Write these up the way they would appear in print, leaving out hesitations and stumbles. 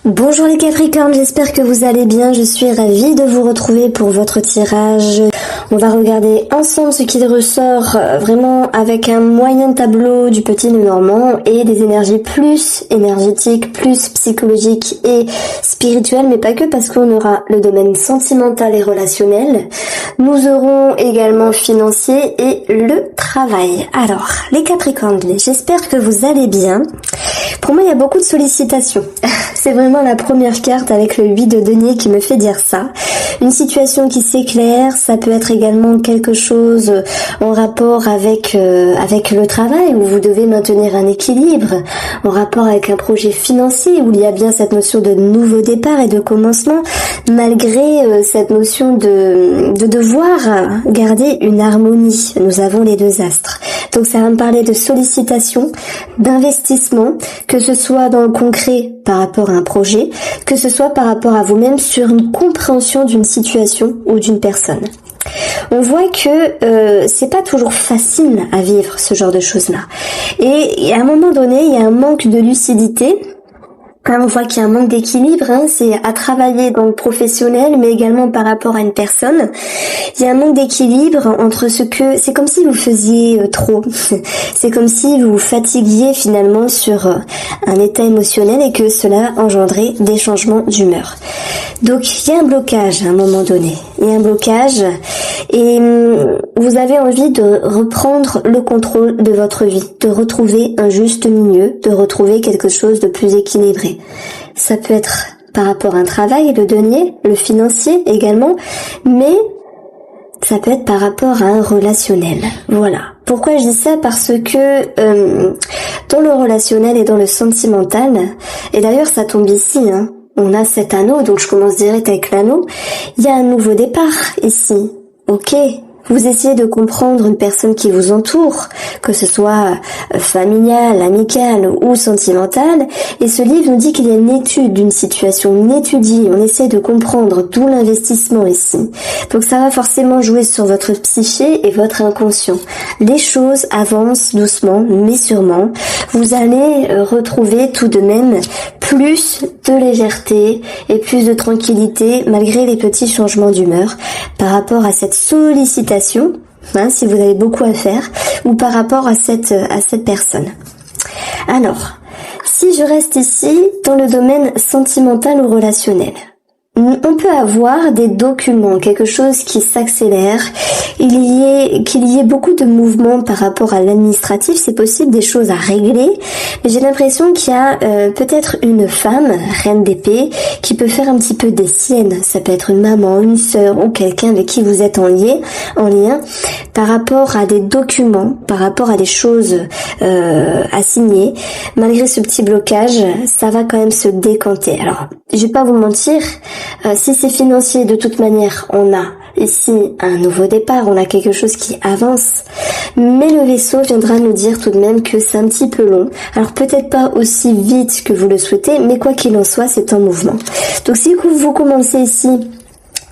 Bonjour les Capricornes, j'espère que vous allez bien, je suis ravie de vous retrouver pour votre tirage. On va regarder ensemble ce qu'il ressort vraiment avec un moyen tableau du petit Lenormand et des énergies plus énergétiques, plus psychologiques et spirituelles, mais pas que, parce qu'on aura le domaine sentimental et relationnel. Nous aurons également financier et le travail. Alors, les Capricornes, j'espère que vous allez bien. Pour moi, il y a beaucoup de sollicitations. C'est vraiment la première carte avec le 8 de denier qui me fait dire ça. Une situation qui s'éclaire, ça peut être également quelque chose en rapport avec le travail, où vous devez maintenir un équilibre, en rapport avec un projet financier, où il y a bien cette notion de nouveau départ et de commencement, malgré cette notion de devoir garder une harmonie. Nous avons les deux astres. Donc ça va me parler de sollicitation, d'investissement, que ce soit dans le concret par rapport à un projet, que ce soit par rapport à vous-même sur une compréhension d'une situation ou d'une personne. On voit que c'est pas toujours facile à vivre ce genre de choses-là. Et à un moment donné, il y a un manque de lucidité. On voit qu'il y a un manque d'équilibre, c'est à travailler dans le professionnel, mais également par rapport à une personne. Il y a un manque d'équilibre entre c'est comme si vous faisiez trop. C'est comme si vous vous fatiguiez finalement sur un état émotionnel et que cela engendrait des changements d'humeur. Donc il y a un blocage à un moment donné. Il y a un blocage et vous avez envie de reprendre le contrôle de votre vie, de retrouver un juste milieu, de retrouver quelque chose de plus équilibré. Ça peut être par rapport à un travail, le denier, le financier également, mais ça peut être par rapport à un relationnel. Voilà. Pourquoi je dis ça? Parce que dans le relationnel et dans le sentimental, et d'ailleurs ça tombe ici, on a cet anneau, donc je commence direct avec l'anneau, il y a un nouveau départ ici. Ok, vous essayez de comprendre une personne qui vous entoure, que ce soit familiale, amicale ou sentimentale, et ce livre nous dit qu'il y a une étude d'une situation, on étudie, on essaie de comprendre, d'où l'investissement ici. Donc ça va forcément jouer sur votre psyché et votre inconscient. Les choses avancent doucement, mais sûrement. Vous allez retrouver tout de même plus de légèreté et plus de tranquillité malgré les petits changements d'humeur par rapport à cette sollicitation, si vous avez beaucoup à faire, ou par rapport à cette personne. Alors, si je reste ici dans le domaine sentimental ou relationnel, on peut avoir des documents, quelque chose qui s'accélère, qu'il y ait beaucoup de mouvements par rapport à l'administratif, c'est possible, des choses à régler, mais j'ai l'impression qu'il y a peut-être une femme, reine d'épée, qui peut faire un petit peu des siennes. Ça peut être une maman, une sœur ou quelqu'un avec qui vous êtes en lien, par rapport à des documents, par rapport à des choses à signer. Malgré ce petit blocage, ça va quand même se décanter. Alors, je vais pas vous mentir, si c'est financier, de toute manière, on a ici un nouveau départ, on a quelque chose qui avance, mais le vaisseau viendra nous dire tout de même que c'est un petit peu long. Alors peut-être pas aussi vite que vous le souhaitez, mais quoi qu'il en soit, c'est en mouvement. Donc si vous commencez ici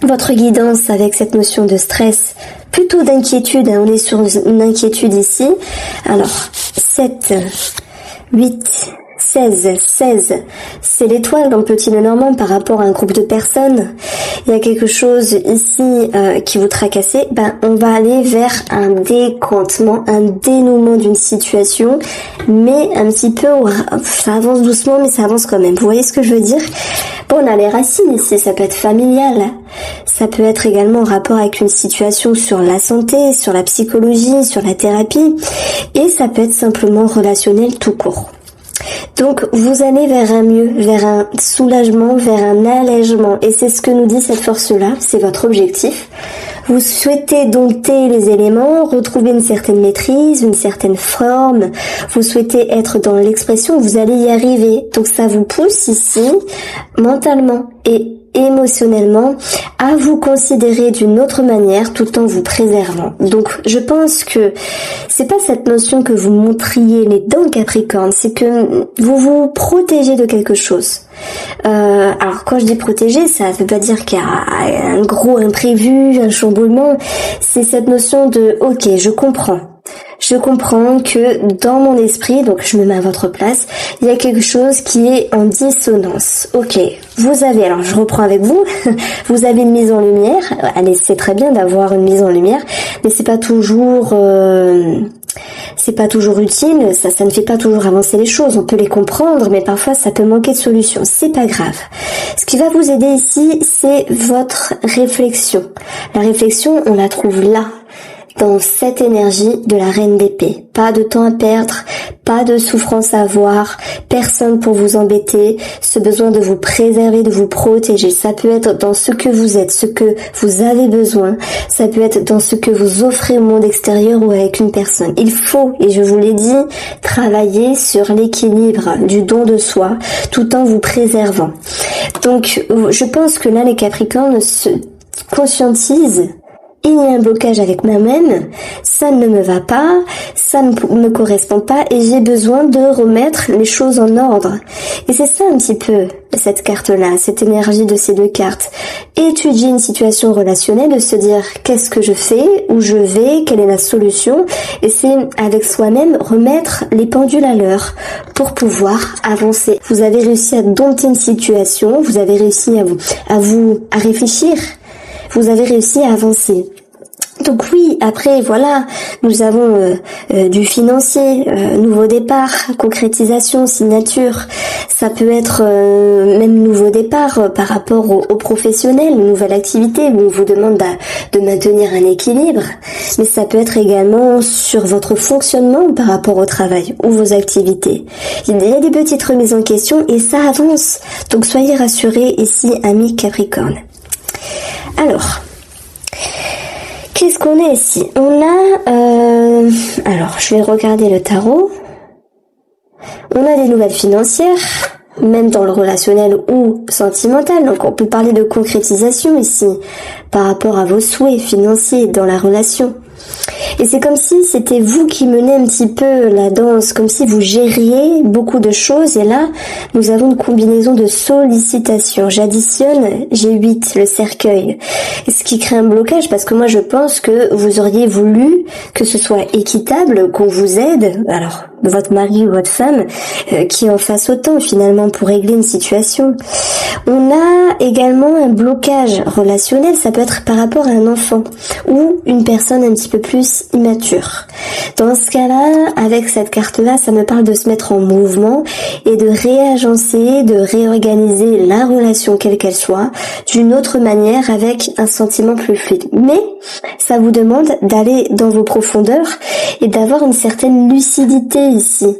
votre guidance avec cette notion de stress, plutôt d'inquiétude, on est sur une inquiétude ici. Alors 7, 8, 16, c'est l'étoile dans le petit Lenormand par rapport à un groupe de personnes. Il y a quelque chose ici qui vous tracasse. On va aller vers un décantement, un dénouement d'une situation, mais un petit peu, ça avance doucement, mais ça avance quand même. Vous voyez ce que je veux dire? Bon, on a les racines ici, ça peut être familial, ça peut être également en rapport avec une situation sur la santé, sur la psychologie, sur la thérapie, et ça peut être simplement relationnel tout court. Donc vous allez vers un mieux, vers un soulagement, vers un allègement, et c'est ce que nous dit cette force-là, c'est votre objectif. Vous souhaitez dompter les éléments, retrouver une certaine maîtrise, une certaine forme, vous souhaitez être dans l'expression, vous allez y arriver. Donc ça vous pousse ici, mentalement et émotionnellement, à vous considérer d'une autre manière tout en vous préservant. Donc je pense que c'est pas cette notion que vous montriez les dents Capricorne, c'est que vous vous protégez de quelque chose. Alors quand je dis protéger, ça veut pas dire qu'il y a un gros imprévu, un chamboulement, c'est cette notion de ok, je comprends. je comprends que dans mon esprit, donc je me mets à votre place, il y a quelque chose qui est en dissonance. Ok, vous avez, alors je reprends avec vous, vous avez une mise en lumière. Allez, c'est très bien d'avoir une mise en lumière, mais c'est pas toujours utile, ça ne fait pas toujours avancer les choses. On peut les comprendre, mais parfois ça peut manquer de solution. C'est pas grave. Ce qui va vous aider ici, c'est votre réflexion. La réflexion, on la trouve là, dans cette énergie de la reine d'épée. Pas de temps à perdre, pas de souffrance à avoir, personne pour vous embêter, ce besoin de vous préserver, de vous protéger. Ça peut être dans ce que vous êtes, ce que vous avez besoin. Ça peut être dans ce que vous offrez au monde extérieur ou avec une personne. Il faut, et je vous l'ai dit, travailler sur l'équilibre du don de soi tout en vous préservant. Donc, je pense que là, les Capricornes se conscientisent. Il y a un blocage avec moi-même, ça ne me va pas, ça ne me correspond pas et j'ai besoin de remettre les choses en ordre. Et c'est ça un petit peu cette carte-là, cette énergie de ces deux cartes. Étudier une situation relationnelle, de se dire qu'est-ce que je fais, où je vais, quelle est la solution, et c'est avec soi-même remettre les pendules à l'heure pour pouvoir avancer. Vous avez réussi à dompter une situation, vous avez réussi à réfléchir. Vous avez réussi à avancer. Donc oui, après voilà, nous avons du financier, nouveau départ, concrétisation, signature. Ça peut être même nouveau départ par rapport au professionnel, une nouvelle activité où on vous demande de maintenir un équilibre. Mais ça peut être également sur votre fonctionnement par rapport au travail ou vos activités. Il y a des petites remises en question et ça avance. Donc soyez rassurés ici, amis Capricorne. Alors, qu'est-ce qu'on a ici? On a, alors je vais regarder le tarot. On a des nouvelles financières, même dans le relationnel ou sentimental. Donc on peut parler de concrétisation ici, par rapport à vos souhaits financiers dans la relation. Et c'est comme si c'était vous qui menez un petit peu la danse, comme si vous gériez beaucoup de choses. Et là, nous avons une combinaison de sollicitations. J'additionne, j'ai 8, le cercueil. Et ce qui crée un blocage, parce que moi je pense que vous auriez voulu que ce soit équitable, qu'on vous aide, alors votre mari ou votre femme, qui en fasse autant finalement pour régler une situation. On a également un blocage relationnel, ça peut être par rapport à un enfant ou une personne un petit peu plus immature. Dans ce cas-là, avec cette carte-là, ça me parle de se mettre en mouvement et de réagencer, de réorganiser la relation quelle qu'elle soit, d'une autre manière avec un sentiment plus fluide. Mais ça vous demande d'aller dans vos profondeurs et d'avoir une certaine lucidité ici,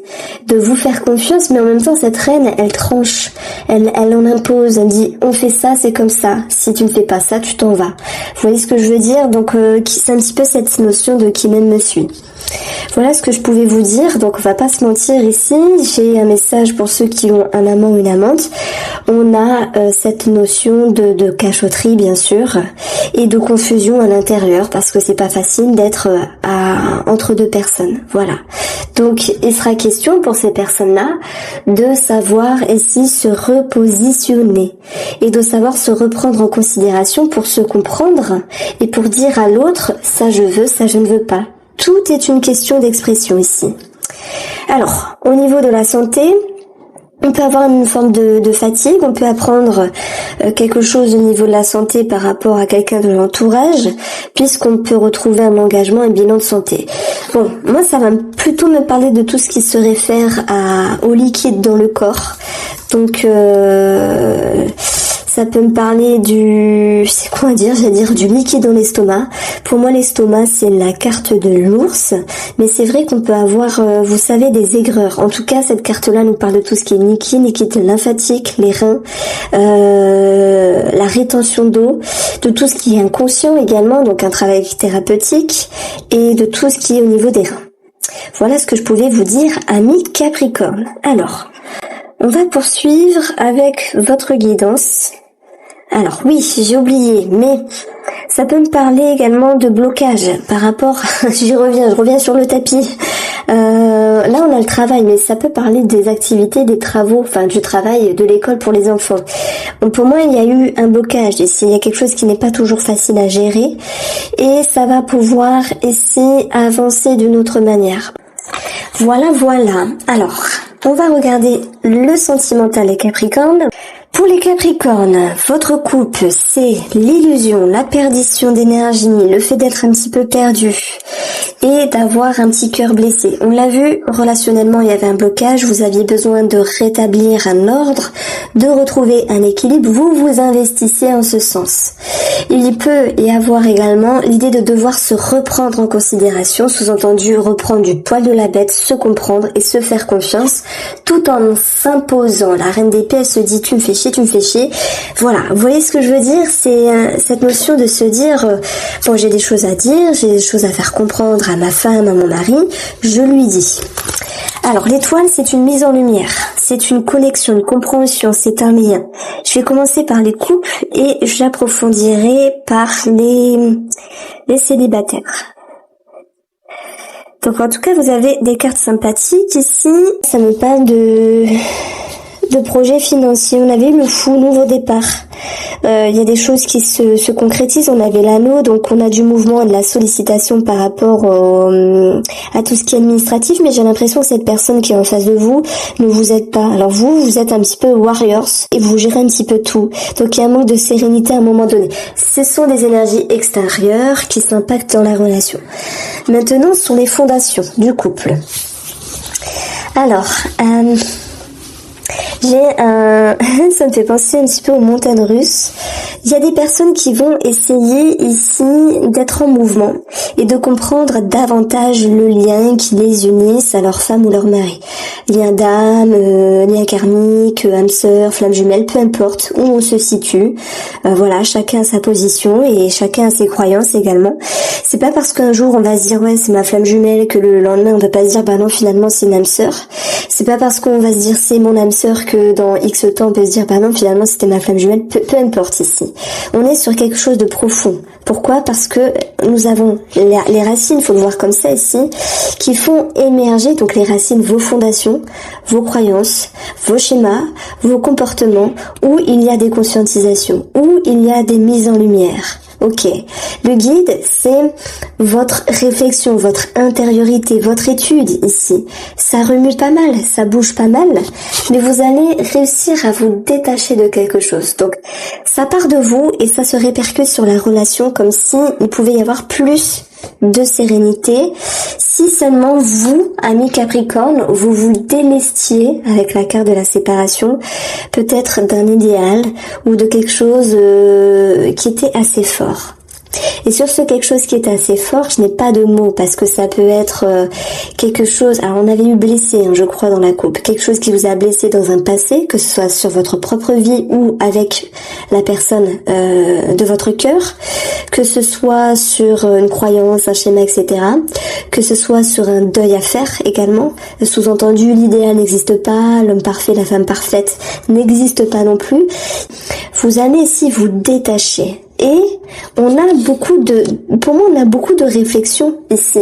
de vous faire confiance, mais en même temps cette reine, elle tranche, elle en impose, elle dit on fait ça, c'est comme ça, si tu ne fais pas ça, tu t'en vas. Vous voyez ce que je veux dire? Donc c'est un petit peu cette notion de qui m'aime me suit. Voilà ce que je pouvais vous dire, donc on va pas se mentir ici, j'ai un message pour ceux qui ont un amant ou une amante. On a cette notion de cachotterie bien sûr, et de confusion à l'intérieur, parce que c'est pas facile d'être entre deux personnes, voilà. Donc il sera question pour ces personnes-là de savoir ici se repositionner, et de savoir se reprendre en considération pour se comprendre, et pour dire à l'autre, ça je veux, ça je ne veux pas. Tout est une question d'expression ici. Alors, au niveau de la santé, on peut avoir une forme de fatigue, on peut apprendre quelque chose au niveau de la santé par rapport à quelqu'un de l'entourage, puisqu'on peut retrouver un engagement, un bilan de santé. Bon, moi ça va plutôt me parler de tout ce qui se réfère au liquide dans le corps. Donc ça peut me parler j'allais dire du liquide dans l'estomac. Pour moi, l'estomac, c'est la carte de l'ours. Mais c'est vrai qu'on peut avoir, vous savez, des aigreurs. En tout cas, cette carte-là nous parle de tout ce qui est liquide lymphatique, les reins, la rétention d'eau, de tout ce qui est inconscient également, donc un travail thérapeutique, et de tout ce qui est au niveau des reins. Voilà ce que je pouvais vous dire, amis Capricorne. Alors, on va poursuivre avec votre guidance. Alors oui, j'ai oublié, mais ça peut me parler également de blocage par rapport, je reviens sur le tapis. Là on a le travail, mais ça peut parler des activités, des travaux, enfin du travail, de l'école pour les enfants. Donc, pour moi il y a eu un blocage ici, il y a quelque chose qui n'est pas toujours facile à gérer et ça va pouvoir essayer avancer d'une autre manière. Voilà. Alors, on va regarder le sentimental des Capricornes. Pour les Capricornes, votre couple, c'est l'illusion, la perdition d'énergie, le fait d'être un petit peu perdu et d'avoir un petit cœur blessé. On l'a vu, relationnellement, il y avait un blocage, vous aviez besoin de rétablir un ordre, de retrouver un équilibre, vous investissez en ce sens. Il peut y avoir également l'idée de devoir se reprendre en considération, sous-entendu reprendre du poil de la bête, se comprendre et se faire confiance, tout en s'imposant. La reine d'épée, elle se dit tu me fais chier. Voilà, vous voyez ce que je veux dire, c'est cette notion de se dire bon, j'ai des choses à dire, j'ai des choses à faire comprendre à ma femme, à mon mari, je lui dis. Alors l'étoile, c'est une mise en lumière, c'est une connexion, une compréhension, c'est un lien. Je vais commencer par les couples et j'approfondirai par les célibataires. Donc en tout cas, vous avez des cartes sympathiques ici. Ça me parle de projets financiers. On avait eu le fou, nouveau départ. Il y a des choses qui se concrétisent. On avait l'anneau, donc on a du mouvement et de la sollicitation par rapport à tout ce qui est administratif, mais j'ai l'impression que cette personne qui est en face de vous ne vous aide pas. Alors vous êtes un petit peu warriors et vous gérez un petit peu tout. Donc il y a un manque de sérénité à un moment donné. Ce sont des énergies extérieures qui s'impactent dans la relation. Maintenant, ce sont les fondations du couple. Alors, ça me fait penser un petit peu aux montagnes russes. Il y a des personnes qui vont essayer ici d'être en mouvement et de comprendre davantage le lien qui les unisse à leur femme ou leur mari. Lien d'âme, lien karmique, âme sœur, flamme jumelle, peu importe où on se situe. Voilà, chacun a sa position et chacun a ses croyances également. C'est pas parce qu'un jour on va se dire ouais c'est ma flamme jumelle que le lendemain on va pas se dire bah non finalement c'est une âme sœur. C'est pas parce qu'on va se dire c'est mon âme sœur que dans X temps on peut se dire bah non finalement c'était ma flamme jumelle. Peu importe ici. On est sur quelque chose de profond. Pourquoi ? Parce que nous avons les racines, il faut le voir comme ça ici, qui font émerger, donc les racines, vos fondations, vos croyances, vos schémas, vos comportements, où il y a des conscientisations, où il y a des mises en lumière. Ok, le guide, c'est votre réflexion, votre intériorité, votre étude ici. Ça remue pas mal, ça bouge pas mal, mais vous allez réussir à vous détacher de quelque chose. Donc, ça part de vous et ça se répercute sur la relation comme si il pouvait y avoir plus de sérénité si seulement vous, amis Capricorne, vous vous délestiez avec la carte de la séparation, peut-être d'un idéal ou de quelque chose qui était assez fort. Et sur ce quelque chose qui est assez fort, je n'ai pas de mots parce que ça peut être quelque chose, alors on avait eu blessé, je crois, dans la coupe, quelque chose qui vous a blessé dans un passé, que ce soit sur votre propre vie ou avec la personne de votre cœur, que ce soit sur une croyance, un schéma, etc., que ce soit sur un deuil à faire également, sous-entendu l'idéal n'existe pas, l'homme parfait, la femme parfaite n'existe pas non plus. Vous allez ici vous détacher. Et on a beaucoup de réflexion ici.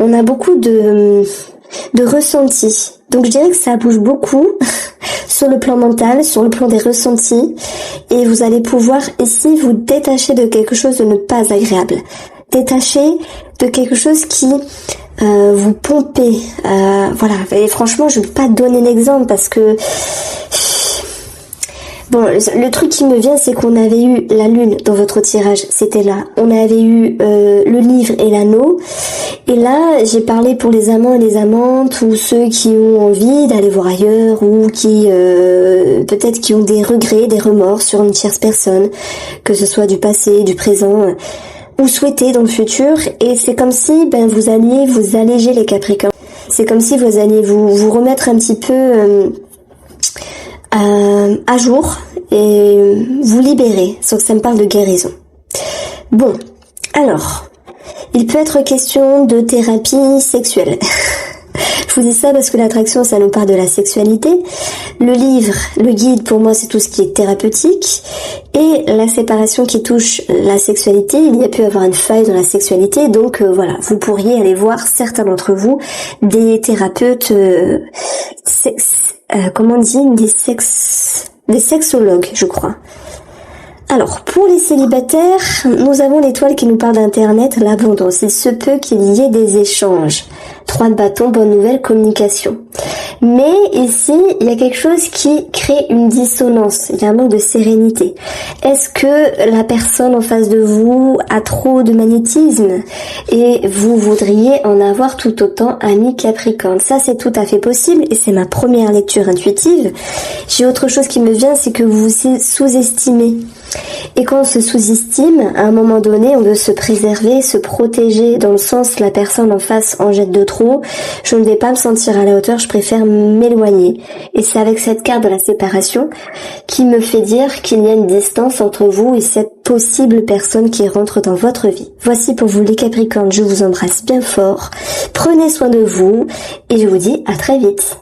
On a beaucoup de ressentis. Donc je dirais que ça bouge beaucoup sur le plan mental, sur le plan des ressentis. Et vous allez pouvoir ici vous détacher de quelque chose de ne pas agréable. Détacher de quelque chose qui vous pompez. Voilà. Et franchement, je ne peux pas donner l'exemple parce que... Bon, le truc qui me vient, c'est qu'on avait eu la lune dans votre tirage, c'était là. On avait eu le livre et l'anneau. Et là, j'ai parlé pour les amants et les amantes, ou ceux qui ont envie d'aller voir ailleurs, ou qui peut-être qui ont des regrets, des remords sur une tierce personne, que ce soit du passé, du présent, ou souhaiter dans le futur. Et c'est comme si vous alliez vous alléger les Capricornes. C'est comme si vous alliez vous remettre un petit peu... à jour et vous libérer, sauf que ça me parle de guérison. Bon, alors, il peut être question de thérapie sexuelle. Je vous dis ça parce que l'attraction, ça nous parle de la sexualité. Le livre, le guide, pour moi, c'est tout ce qui est thérapeutique. Et la séparation qui touche la sexualité, il y a pu avoir une faille dans la sexualité. Donc voilà, vous pourriez aller voir certains d'entre vous des thérapeutes, comment on dit, des sexologues, je crois. Alors, pour les célibataires, nous avons l'étoile qui nous parle d'Internet, l'abondance. Il se peut qu'il y ait des échanges. 3 de bâton, bonne nouvelle, communication. Mais ici, il y a quelque chose qui crée une dissonance. Il y a un manque de sérénité. Est-ce que la personne en face de vous a trop de magnétisme et vous voudriez en avoir tout autant ami Capricorne? Ça, c'est tout à fait possible et c'est ma première lecture intuitive. J'ai autre chose qui me vient, c'est que vous vous sous-estimez. Et quand on se sous-estime, à un moment donné, on veut se préserver, se protéger, dans le sens la personne en face en jette de trop, je ne vais pas me sentir à la hauteur, je préfère m'éloigner. Et c'est avec cette carte de la séparation qui me fait dire qu'il y a une distance entre vous et cette possible personne qui rentre dans votre vie. Voici pour vous les Capricornes, je vous embrasse bien fort, prenez soin de vous et je vous dis à très vite.